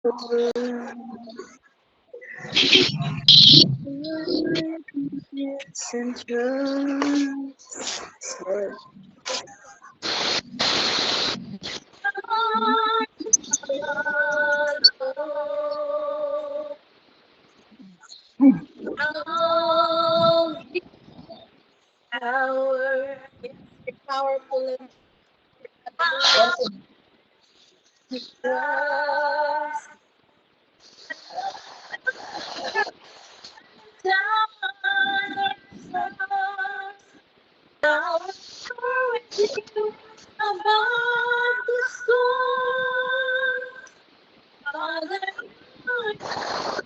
Power, powerful and trust. Now about the storm, Father, your heart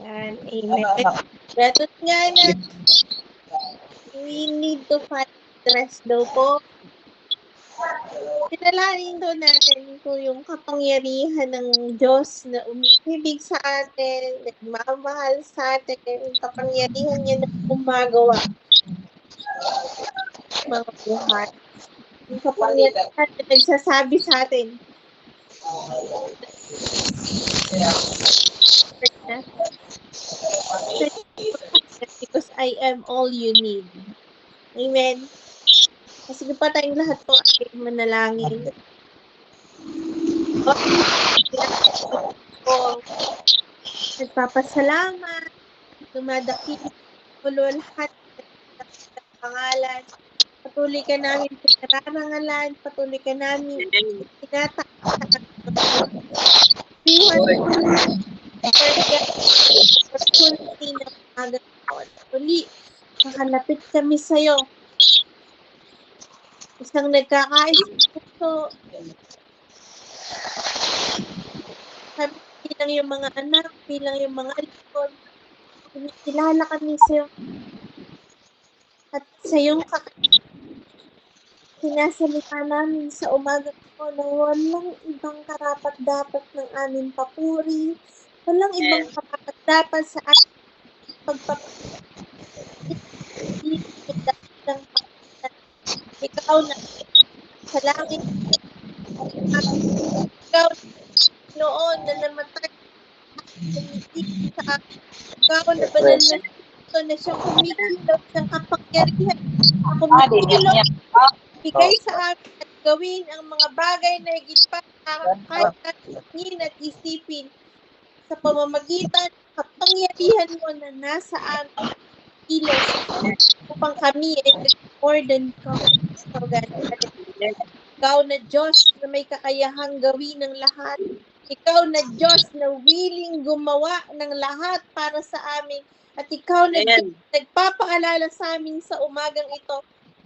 Yan, amen. Betot nga na, we need to fight stress daw po. Pinalain daw natin po yung kapangyarihan ng Diyos na umiibig sa atin, nagmamahal sa atin, yung kapangyarihan niya na gumagawa mga buhay. Yung kapangyarihan na nagsasabi sa atin. Because I am all you need. Amen. Kasi pa tayong lahat po ay manalangin. Nagpapasalamat, dumadakil ulo lahat ng pangalan. Patuloy ka namin pinararangalan, patuloy ka namin tinataas. Opportunity na magagawa. Patuloy, makalapit kami sa'yo. Isang nagkakais puso. Bilang yung mga anak, bilang yung mga lingkod, kilala kami sa'yo. At sa iyong sinasalita namin sa umaga ko na walang ibang karapat-dapat ng aming papuri, walang ibang karapat-dapat sa ating ikaw na sa langit, ikaw noon na namatay sa ikaw na banal na ito na siyang kumikilos ng kapangyarihan, kumikilos, bigay sa amin at gawin ang mga bagay na higit pa kahit natin at isipin sa pamamagitan ng kapangyarihan mo na nasa amin kilos upang kami ay more than conquerors. Ikaw na Diyos na may kakayahang gawin ng lahat. Ikaw na Diyos na willing gumawa ng lahat para sa amin. At ikaw na Diyos nagpapaalala sa amin sa umagang ito.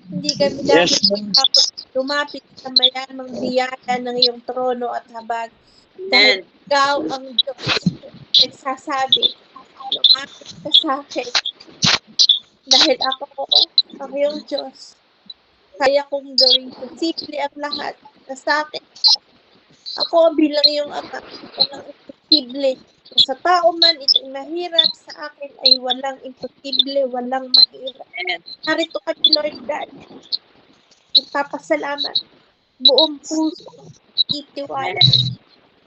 Hindi kami dapat lumapit sa mayamang biyaya ng iyong trono at habag. Dahil ikaw ang Diyos nagsasabi, lumapit ka sa akin. Dahil ako ang iyong Diyos. Kaya kong gawin posible ang lahat na sa akin. Ako bilang iyong ama, walang imposible. Kung sa tao man ito'y mahirap, sa akin ay walang imposible, walang mahirap. Narito kami, Lord God. Nagpapasalamat. Buong puso, itiwala.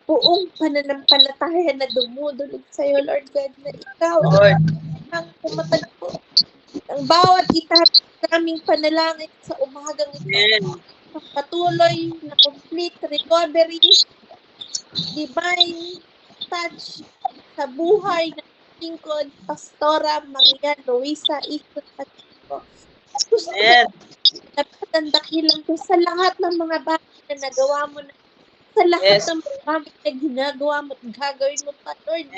Buong pananampalataya na dumudulog sa iyo, Lord God, na ikaw ang pumatagpo. Ang bawat itapos naming panalangin sa umagang ito. Patuloy na complete recovery, divine touch, sa buhay ng lingkod, Pastora Maria Luisa Ito Pacheco. Gusto ko napakang dakilang ko sa lahat ng mga bagay na nagawa mo na, sa lahat ng mga bagay na ginagawa mo at gagawin mo pa, Lord.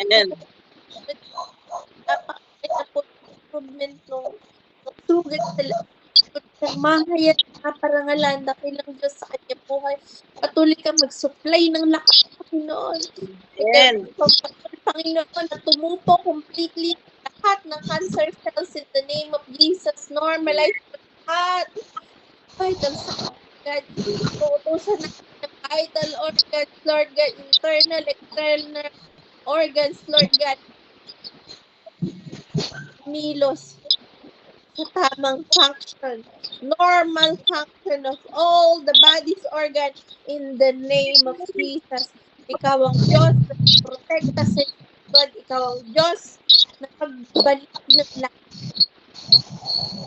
Napakagay na po improvement ng sugat sa lahat ng mahayat na parangalan na kailang Diyos sa kanyang buhay. Patuloy ka mag-supply ng lakas, Panginoon. Panginoon, na tumupo completely lahat ng cancer cells in the name of Jesus. Normalize lahat. Vital sa God. Uutusan natin ng vital organs, Lord God, internal, external organs, Lord God. Milos sa tamang function, normal function of all the body's organs in the name of Jesus. Ikaw ang Diyos na protekta sa God. Ikaw ang Diyos na magbalik ng lahat.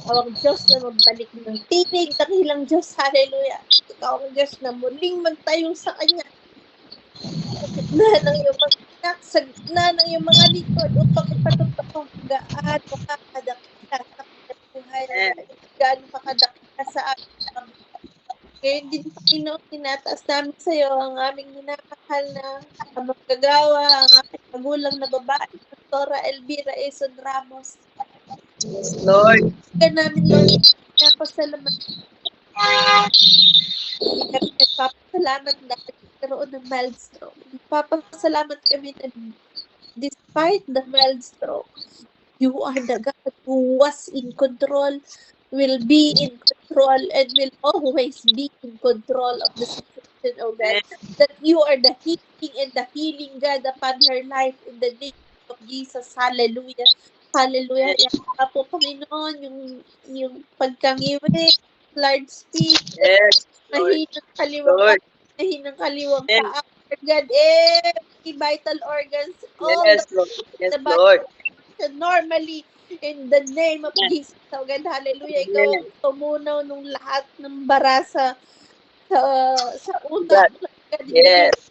Ikaw ang Diyos na magbalik ng tinig. Dakilang Diyos. Hallelujah. Ikaw ang Diyos na muling magtayo sa Kanya. Sa gitna ng iyong mga anak, sa gitna ng iyong mga likod upang ipatupad ang gaan makakadakita sa kanyang buhay. Gaano kakadakita sa amin. Ngayon din, Panginoon, tinataas namin sa iyo ang aming minamahal na magagawa, ang aming magulang na babae, Pastora Elvira Eson Ramos. Lord. Kaya namin, Lord, napasalamat. Nagpapasalamat dahil nagkaroon ng mild stroke. Nagpapasalamat kami na despite the mild stroke, you are the God who was in control, will be in control, and will always be in control of the situation, oh God. That you are the healing and the healing God upon her life in the name of Jesus. Hallelujah. Hallelujah. Yan po, Panginoon, yung pagkangiwi, large speed, mahinang kaliwang mahinang kaliwang paa, God, every vital organs, all the body normally in the name of Jesus. So God, hallelujah. Ikaw ang tumunaw nung lahat ng bara sa utak. God,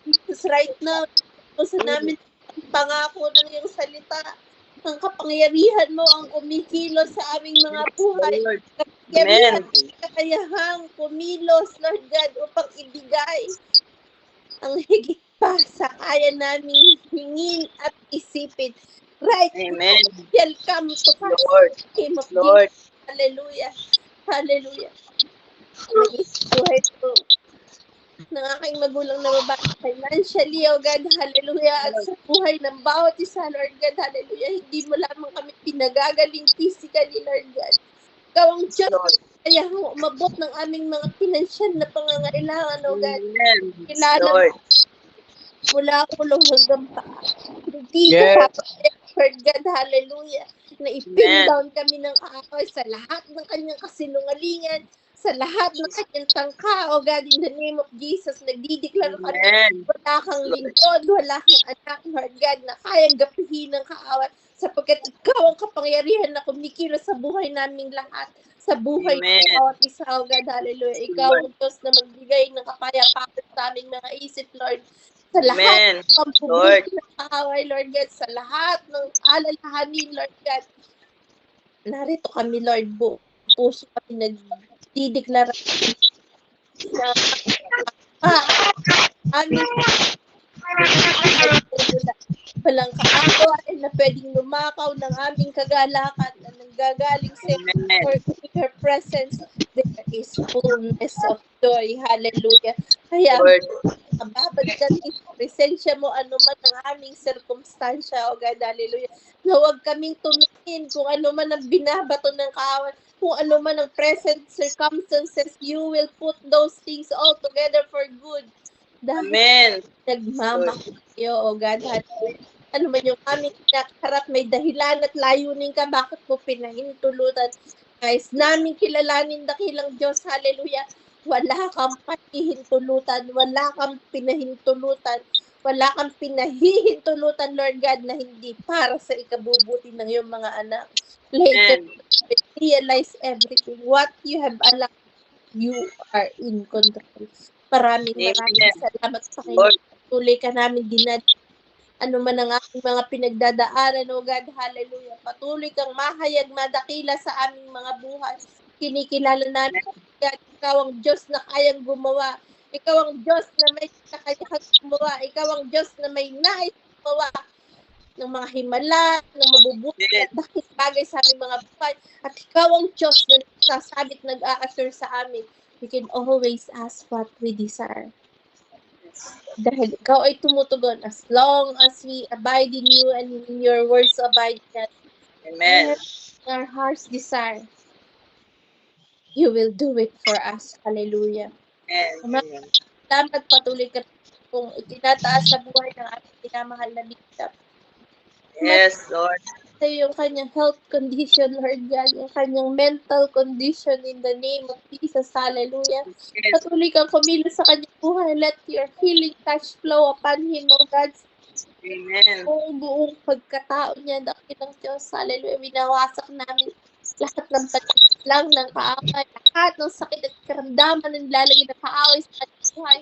Jesus, right now, sa namin pangako ng iyong salita, ang kapangyarihan mo ang kumikilos sa aming mga buhay. Kakayahang kumilos, Lord God, upang ibigay ang higit pa sa kaya naming hingin at isipin. Right. Amen. Welcome to Lord. Name of Lord. Jesus. Hallelujah. Hallelujah. Naging buhay ko ng aking magulang na babae financially, oh God, hallelujah, at sa buhay ng bawat isa, Lord God, hallelujah, hindi mo lamang kami pinagagaling physically, Lord God. Ikaw ang Diyos, kaya umabot ng aming mga pinansyal na pangangailangan, oh God. Kilala mula ulo hanggang paa. Hindi ka Lord God, hallelujah, na i-pin down kami ng away sa lahat ng kanyang kasinungalingan, sa lahat ng kanyang tangka, o God, in the name of Jesus, nagdideklara kami, wala kang lingkod, wala kang anak, Lord God, na kayang gapihin ng kaawat, sapagkat ikaw ang kapangyarihan na kumikilos sa buhay naming lahat, sa buhay ng bawat isa, o God, hallelujah. Ikaw ang Diyos na magbigay ng kapayapaan sa aming mga isip, Lord, sa lahat ng pampubuti ng kaaway, Lord God, sa lahat ng alalahanin, Lord God. Narito kami, Lord, puso kami nagdideklara na amin walang kaaway na pwedeng lumakaw ng aming kagalakan na nanggagaling sa your presence. There is fullness of joy. Hallelujah. Kaya, mababad natin sa presensya mo, anuman ang aming sirkumstansya, o God, hallelujah. Na huwag kaming tumingin kung ano man ang binabato ng kaaway, kung ano man ang present circumstances, you will put those things all together for good. Dahil nagmamakayo, o God, hallelujah. Ano man yung aming kinakaharap, may dahilan at layunin ka, bakit mo pinahintulutan? Guys, namin kilalanin dakilang Diyos, hallelujah. Wala kang panihintulutan, wala kang pinahintulutan, wala kang pinahihintulutan, Lord God, na hindi para sa ikabubuti ng iyong mga anak. Later, realize everything. What you have allowed, you are in control. Maraming salamat, Panginoon. Tuloy ka namin Ano man ang aming mga pinagdadaanan, O God, hallelujah. Patuloy kang mahayag, madakila sa aming mga buhay. Kinikilala namin, God, ikaw ang Diyos na kayang gumawa. Ikaw ang Diyos na may kakayahang gumawa. Ikaw ang Diyos na may nais gumawa ng mga himala, ng mabubuti at dakilang bagay sa aming mga buhay. At ikaw ang Diyos na nagsasabit, nag-a-assure sa amin. We can always ask what we desire. Dahil ikaw ay tumutugon as long as we abide in you and in your words abide in us. Amen. Our heart's desire, you will do it for us. Hallelujah. Amen. Salamat, patuloy ka kung itinataas sa buhay ng ating pinamahal na bishop. Yes, Lord. Sa yung kanyang health condition, Lord God, yung kanyang mental condition in the name of Jesus. Hallelujah. Patuloy kang kumilos sa kanyang buhay. Let your healing touch flow upon him, O God. Amen. Buong pagkatao niya, dakilang Diyos. Hallelujah. Winawasak namin lahat ng pagkaklang ng kaaway, lahat ng sakit at karamdaman ng lalagay na kaaway sa kanyang buhay.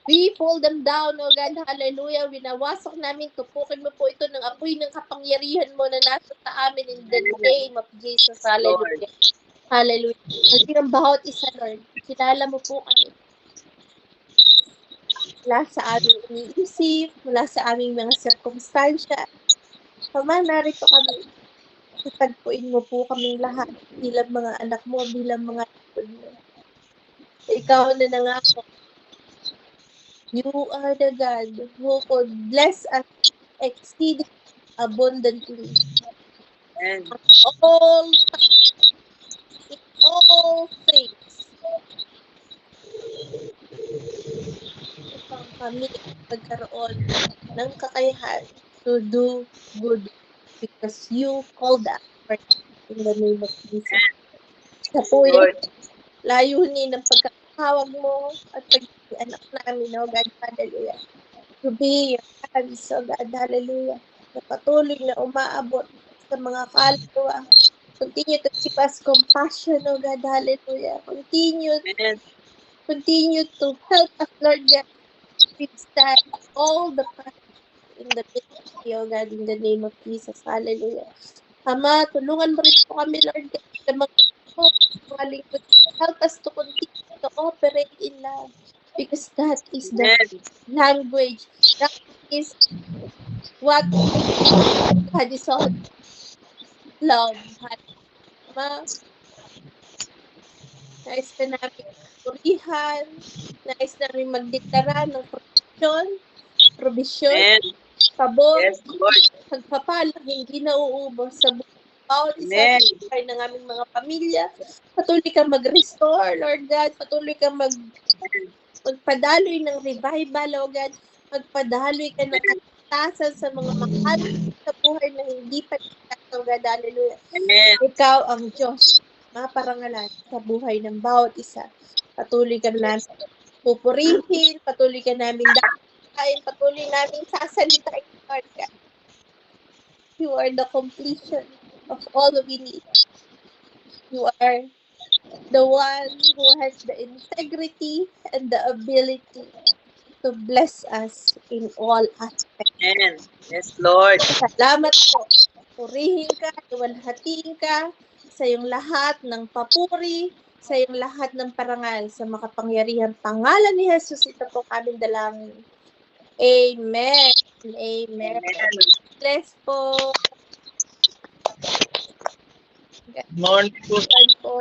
We pull them down, O God, hallelujah. Winawasak namin, tupukin mo po ito ng apoy ng kapangyarihan mo na nasa sa amin in the name of Jesus, hallelujah. Hallelujah. Ang bawat isa, Lord, kilala mo po kami. Mula sa aming iniisip, mula sa aming mga sirkumstansya. Pama, narito kami. Tagpuin mo po kaming lahat bilang mga anak mo, bilang mga lingkod mo. Ikaw na nangako. You are the God who could bless us exceeding abundantly. Amen. All in all things. Upang kami magkaroon ng kakayahan to do good because you called us in the name of Jesus. Sa po yung layunin ng pagkakawag mo at pagiging anak namin, O God, hallelujah. To be your hands, O God, hallelujah. Na patuloy na umaabot sa mga kaluluwa. Continue to keep us compassion, O God, hallelujah. Continue to help us, Lord God, withstand all the pressure in the ministry, O God, in the name of Jesus, hallelujah. Ama, tulungan mo rin po kami, Lord God, sa mga lingkod. Help us to continue to operate in love because that is the language. That is what God is all love. Ma, nais na namin purihan, nais namin magdeklara ng provision, pabor, pagpapalang hindi nauubos sa bawat isa ng aming mga pamilya. Patuloy kang mag-restore, Lord God. Patuloy kang magpadaloy ng revival, Lord God. Magpadaloy ka ng katasan sa mga mahal sa buhay na hindi pa Lord God. Hallelujah. Ikaw ang Diyos, maparangalan sa buhay ng bawat isa. Patuloy ka namin pupurihin, patuloy ka namin dahil, patuloy namin sasalitain, Lord God. You are the completion of all we need. You are the one who has the integrity and the ability to bless us in all aspects. Amen. Yes, Lord. Salamat po. Purihin ka, iwalhatiin ka sa iyong lahat ng papuri, sa iyong lahat ng parangal sa makapangyarihang pangalan ni Jesus. Ito po kami dalangin. Amen. Amen. Bless po. Morning po. Po.